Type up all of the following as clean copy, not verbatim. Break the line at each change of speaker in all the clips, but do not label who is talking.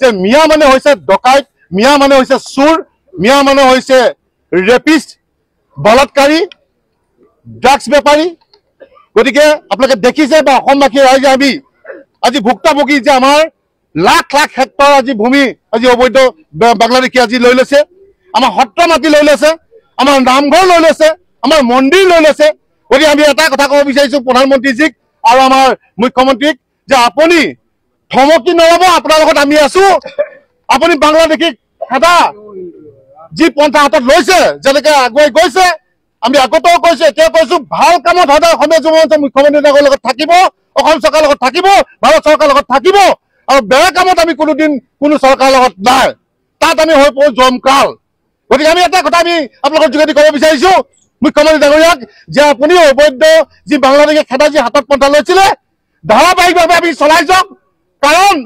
যে মিয়া মানে হৈছে ডকাইত, মিয়া মানে হৈছে চোৰ, মিয়া মানে হৈছে ৰেপিষ্ট, বলাৎকাৰী, ড্ৰাগছ বেপাৰী। গতিকে আপোনালোকে দেখিছে বা অসমবাসী ৰাইজে আমি আজি ভুক্তভোগী যে আমাৰ লাখ লাখ হেক্টৰ আজি ভূমি আজি অবৈধ বাংলাদেশী আজি লৈ লৈছে, আমাৰ সত্ৰ মাটি লৈ লৈছে, আমাৰ নামঘৰ লৈ লৈছে, আমাৰ মন্দিৰ লৈ লৈছে। গতিকে আমি এটা কথা ক'ব বিচাৰিছোঁ প্ৰধানমন্ত্ৰীজীক আৰু আমাৰ মুখ্যমন্ত্ৰীক যে আপুনি থমকি নৰ'ব, আপোনাৰ লগত আমি আছোঁ। আপুনি বাংলাদেশীক খেদা যি পন্থা হাতত লৈছে, যেনেকৈ আগুৱাই গৈছে, আমি আগতেও কৈছো, এতিয়া কৈছো, ভাল কামত সদায় অসমীয়া যুৱ মঞ্চ মুখ্যমন্ত্ৰীৰ লগত থাকিব, অসম চৰকাৰৰ লগত থাকিব, ভাৰত চৰকাৰৰ লগত থাকিব। আৰু বেয়া কামত আমি কোনোদিন কোনো চৰকাৰৰ লগত নাই, তাত আমি হৈ পৰো জমকাল। গতিকে আমি এটা কথা আমি আপোনালোকৰ যোগেদি ক'ব বিচাৰিছো মুখ্যমন্ত্ৰী ডাঙৰীয়াক যে আপুনি অবৈধ যি বাংলাদেশে খেদা যি হাতত পন্থা লৈছিলে ধাৰাবাহিকভাৱে আমি চলাই যাওক। কাৰণ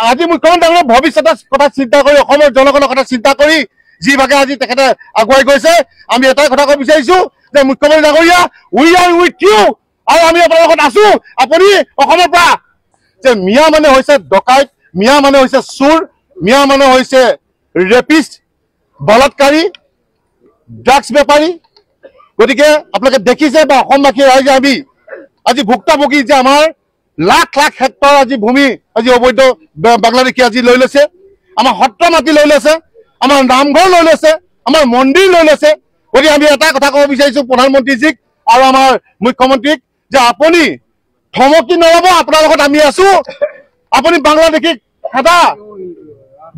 আজি মুখ্যমন্ত্ৰী ডাঙৰীয়াই ভৱিষ্যতৰ কথা চিন্তা কৰি, অসমৰ জনগণৰ কথা চিন্তা কৰি যিভাগে আজি তেখেতে আগুৱাই গৈছে, আমি এটাই কথা ক'ব বিচাৰিছো যে মুখ্যমন্ত্ৰী ডাঙৰীয়া, উই আৰ উইথ ইউ, আৰু আমি আপোনাৰ লগত আছো। আপুনি অসমৰ পৰা যে মিয়া মানে হৈছে ডকাইত, মিয়া মানে হৈছে চোৰ, মিয়া মানে হৈছে ৰেপিষ্ট, বলাৎকাৰী, ড্ৰাগছ বেপাৰী। গতিকে আপোনালোকে দেখিছে বা অসমবাসী ৰাইজে আমি আজি ভুক্তভোগী যে আমাৰ লাখ লাখ হেক্টৰ আজি ভূমি আজি অবৈধ বাংলাদেশী আজি লৈ লৈছে, আমাৰ সত্ৰ মাটি লৈ লৈছে, আমাৰ নামঘৰ লৈ লৈছে, আমাৰ মন্দিৰ লৈ লৈছে। গতিকে আমি এটা কথা ক'ব বিচাৰিছোঁ প্ৰধানমন্ত্ৰীজীক আৰু আমাৰ মুখ্যমন্ত্ৰীক যে আপুনি থমকি নৰ'ব, আপোনাৰ লগত আমি আছোঁ। আপুনি বাংলাদেশীক খেদা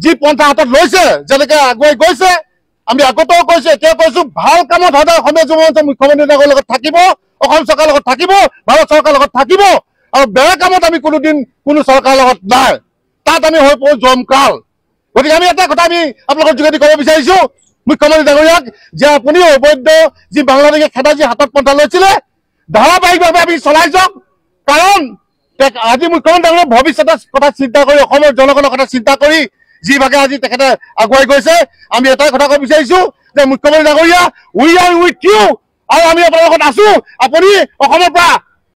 যি পন্থা হাতত লৈছে, যেনেকৈ আগুৱাই গৈছে, আমি আগতেও কৈছো, এতিয়া কৈছো, ভাল কামত সদায় অসমীয়া যুৱ মঞ্চ মুখ্যমন্ত্ৰীৰ লগত থাকিব, অসম চৰকাৰৰ লগত থাকিব, ভাৰত চৰকাৰৰ লগত থাকিব। আৰু বেয়া কামত আমি কোনোদিন কোনো চৰকাৰৰ লগত নাই, তাত আমি হৈ পৰো জমকাল। গতিকে আমি এটা কথা আমি আপোনালোকৰ যোগেদি ক'ব বিচাৰিছো মুখ্যমন্ত্ৰী ডাঙৰীয়াক যে আপুনি অবৈধ যি বাংলাদেশে খেদা যি হাতত পন্থা লৈছিলে ধাৰাবাহিকভাৱে আমি চলাই যাওক। কাৰণ আজি মুখ্যমন্ত্ৰী ডাঙৰীয়াই ভৱিষ্যতৰ কথা চিন্তা কৰি, অসমৰ জনগণৰ কথা চিন্তা কৰি যিভাগে আজি তেখেতে আগুৱাই গৈছে, আমি এটাই কথা ক'ব বিচাৰিছো যে মুখ্যমন্ত্ৰী ডাঙৰীয়া, উই আৰ উইথ ইউ, আৰু আমি আপোনাৰ লগত আছো। আপুনি অসমৰ পৰা